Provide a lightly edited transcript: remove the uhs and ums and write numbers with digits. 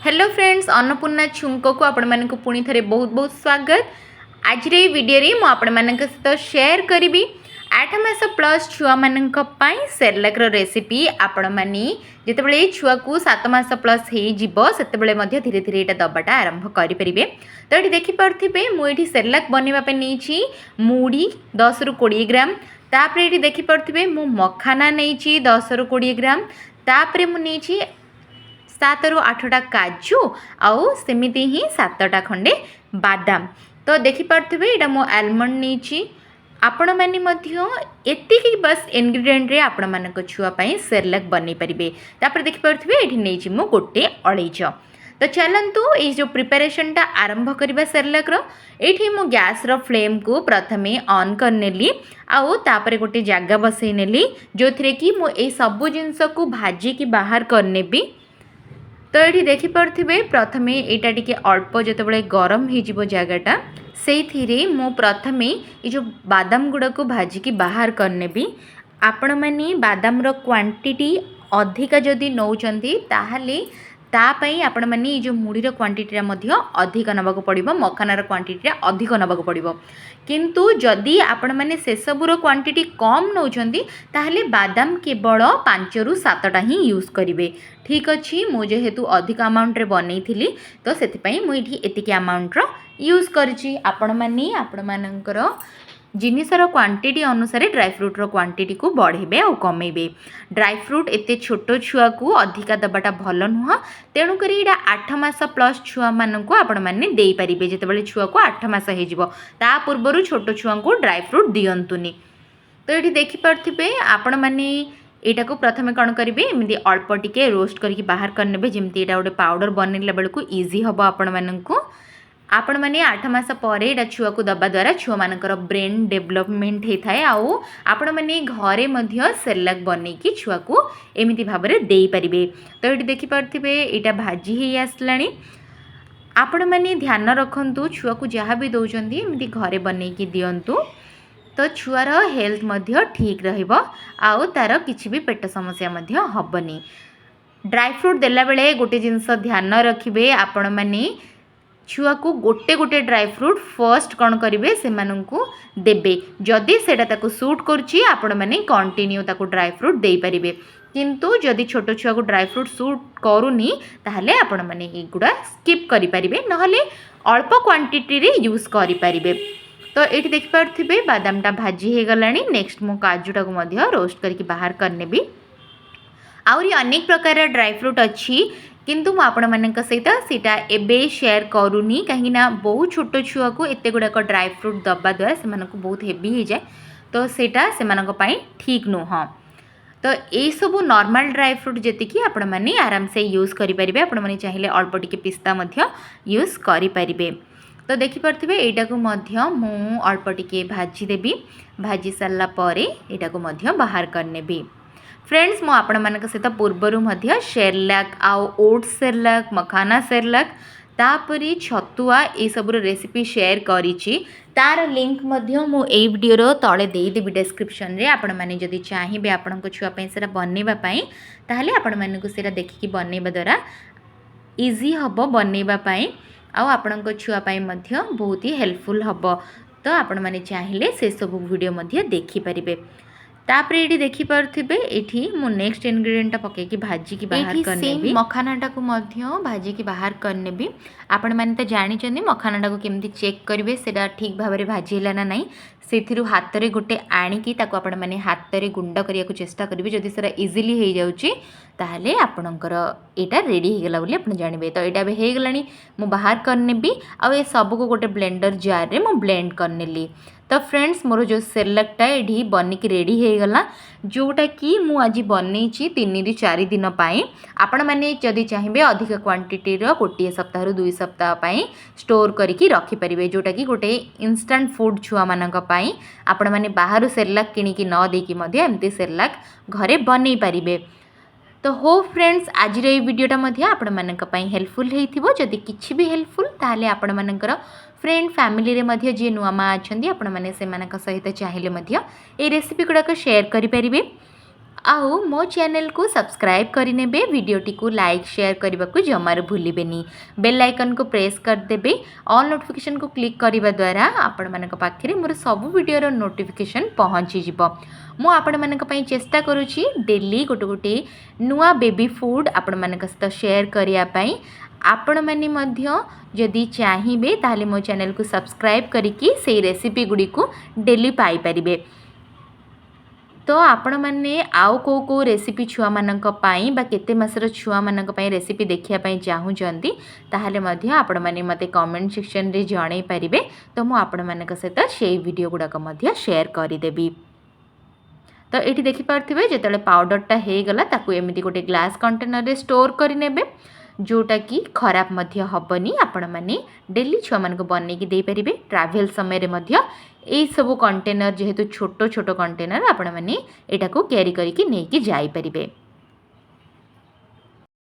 Hello friends, Annapurna छुंको को आपण मानक पुणी थरे बहुत बहुत स्वागत। आज रे वीडियो रे मु आपण मानक सहित शेयर करिवि 8 मास प्लस छुआ मानक पई सेरेलैक रो रेसिपी। आपण मानी जेतेबेले छुआ को 7 मास प्लस हे जिवो सेतेबेले मध्ये धीरे धीरे एटा दबाटा आरंभ करि परिबे। तो एठी देखि परथिबे मु एठी सेरेलैक बनेबा पे नेछि मुड़ी 10 रु 20 ग्राम। तापरे एठी देखि परथिबे मु मखाना नेछि 10 रु 20 ग्राम। तापरे मु नेछि 7 रु 8टा काजू आउ सेमिति ही 7टा खंडे बादाम। तो देखि पारथिबे एटा मो आलमंड नेछि। आपण माने मध्य एतिकी बस इंग्रेडिएंट रे आपण मानक छुआ पई सेरेलैक बनै परिबे। तापर देखि पारथिबे एठी नेछि मो गोटे अळैच। तो चलंतु ए जो प्रिपरेशन टा आरंभ करबा सेरेलैक रो। एठी मो गैस रो फ्लेम को प्रथमे ऑन कर नेली आउ तापर गोटे जागा बसै नेली जोथरे कि मो ए सब जिंस को भाजी की बाहर कर नेबी। तो ये देखिपे प्रथमे यहाँ टी अल्प जो गरम हो जगटा से मु प्रथमे ये जो बादाम गुड़ा को भाजिकी बाहर करनेबी। आपण मैंने बादाम रो क्वांटिटी अधिका जदि नौचंती ताहले तापाई आपण मैंने ये जो मुड़ी क्वांटिटी अधिक नबाक पड़ो, मखानार क्वांटिटी अधिक नबाक पड़ो। किंतु जदि आपण मैंने से सबूर क्वांटिटी कम नौचंती ताहले बादाम केवल 5 रु 7टा ही यूज करेंगे। ठीक अच्छे, मु जेहेतु अधिक अमाउंट रे बनई थी तो से एतिकी अमाउंट रो यूज करछि। आपण माने आपण मानकर जिनिसर क्वांटिटी अनुसार ड्राई फ्रूट रो क्वांटिटी को बढ़ेबे और कमेबे। ड्राई फ्रूट एते छोट छुआ को अधिका दबाटा भल नुह, तेणु करी एटा 8 मास प्लस छुआ मान को आपण माने देई परिबे। जेतेबेले छुआ को 8 मास हे जिवो ता पूर्वरु छोट छुआ को ड्राई फ्रूट दियंतुनी। तो ये देखि पारथिबे आपण माने एटा को प्रथमे कौन करेंगे एमती अल्प टिके रोस्ट करके बाहर करने जमी गोटे पाउडर बनैला बेलू इजी हम आपण मैंने 8 मास पर एटा छुआ को दबा द्वारा छुआ मानकर ब्रेन डेवलपमेंट होता है। आउ आपण मैंने घरे मध्य सेरेलैक बनैकी छुआ को एमती भाव में दे पारे। तो ये देखिपे यहाँ भाजी ही आसलानी। आपण मैंने ध्यान रखु छुआ को जहाँ भी दौरान एमती घरे बनैकी दिंतु तो छुआर हेल्थ मध्य ठीक रहिबो आउ तार किछि भी पेट समस्या मध्य हबनी। ड्राई फ्रूट देला बेले गोटे जिनस ध्यान रखिबे, आपण माने छुआ को गोटे गोटे ड्राई फ्रूट फर्स्ट कौन करेंगे से मानू देबे। जदि सेटा ताको सूट करुच्ची आपण माने कंटिन्यू ताको ड्राई फ्रूट दे पारिबे। किंतु जदि छोट छुआ को ड्राई फ्रूट सूट करूनी ताहले आपण माने एगुडा स्किप करि पारिबे, नहले अल्प क्वांटिटी रे यूज करि पारिबे। तो ये देखिपे बादामटा भाजी हो गला। नेक्स्ट मु काजूटा को रोस्ट करके बाहर करने भी। आउरी अनेक प्रकार ड्राई फ्रूट अच्छी किंतु मु आपण मानक सहित सीटा एबे शेयर करूनी कहीं बहुत छोट छुआ को एते गुड़ाक ड्राई फ्रूट दबा द्वारा से बहुत हेवी हो जाए तो सेटा से ठीक नुह। तो ये सब नॉर्मल ड्राई फ्रूट जी आपण मैंने आराम से यूज करेंगे। आपण मैंने चाहिए अल्प टिके पिस्ता यूज करेंगे। तो देखिपे यहाँ को मु अल्प टिके भाजी देवी। भाजी सारा पर यहाँ को बाहर करने भी। फ्रेंड्स, मु आपण मानक सहित पूर्वर सेरेलैक आउ ओट्स सेरेलैक मखाना सेरेलैक तापरी छतुआ ये सब रेसिपी शेयर करिछि। तार लिंक मु ए वीडियो तले देदेवि डिस्क्रिप्शन रे। आपण माने जदि चाहिए आपण छुआ से बनैबा ताहले आपण मानक से देखिकी बनैबा द्वारा इजी हम बनैबा आउ आपण छुआ बहुत ही हेल्पफुल हम। तो आपण माने चाहिए से सब वीडियो देखिपारे। तापर ये देखिपे ये मु नेक्स्ट इनग्रेडिएंट पकईकी भाजी की बाहर करने मखानाटा को भाजी की बाहर करने भी। आपण मैंने तो जानी मखानाटा को केमती चेक करेंगे से ठीक भाव में भाजीला ना नाई से हाथ में गोटे आणिकी आपण मैंने हाथ में गुंड करने को चेष्टा करेंगे। जदि सर इजिली हो जाऊँगी ताहले आपणकर एटा रेडी हो गला बोली आपण जानबे। तो यहाँ भी हो गलानी मु बाहर करने भी। आउ ये सब को गोटे ब्लेंडर जार रे मु ब्लेंड करनेली। तो फ्रेंड्स, मोर जो सेरेलैकटा ये बनिकी रेडी हो गला जोटा कि मु आज बनई 3 ରୁ 4 दिन पाई। आपण मैंने जदि चाहिए अधिक क्वांटिटी गोटे सप्ताह 2 सप्ताह पाई स्टोर करके रखिपारे, जोटा कि गोटे इंस्टेंट फूड छुआ मानक पाई। आपण मैंने बाहर सेरेलैक किणिकी न देकी एमती सेरेलैक घरे बनई पारिबे। तो हो फ्रेंड्स, आज ये वीडियोटा आपण मानक पई हेल्पफुल होइथिबो। जदि किछि भी हेल्पफुल ताहले आपण मानकर फ्रेंड फैमिली रे मध्य जे नुआ माँ अच्छा आपण मैंने से सहित चाहिए ए रेसिपी गुड़ाक शेयर करें। आउ मो चैनल को सब्सक्राइब करिनेबे वीडियोटी को लाइक शेयर करने को जमार भूलिबेनी बेल आइकन को प्रेस करदेबे ऑल नोटिफिकेशन को क्लिक करने द्वारा आपण मानक पाखरे मोर सब वीडियोर नोटिफिकेशन पहुँची जिवो मु आपण मानक पई चेष्टा करूची डेली गोटे गोटे नुआ बेबी फूड आपण मानक सहित शेयर करिया पई आपण माने मध्य जदि चाहिए ताले मो चैनल को सब्सक्राइब करिकी से रेसिपी गुडी को डेली पाई परिबे। तो आपण मैंने आउ को रेसिपी छुआ मानक पाई बा केते मासर छुआ मानक पाई रेसिपी देखिया पाई चाहूचंती ताहले मध्य आपण माने मते कमेंट सेक्शन रे जणै परिबे तो मु आपण मानक सहित सेई वीडियो गुडाक मध्य शेयर करि देबी। तो ये देखि पारथिबे जेतले पाउडरटा हे गला ताकू एमिति गोटे ग्लास कंटेनर रे स्टोर करि नेबे जोटा कि खराब मध्य हबनी आपण माने डेली छुआ मानक बनै कि देई परिबे। ट्रैवल समय रे मध्य ए सब कंटेनर जेहेतु छोट छोट कंटेनर आपण माने एटा को कैरी करिकि नै कि जाई परिबे।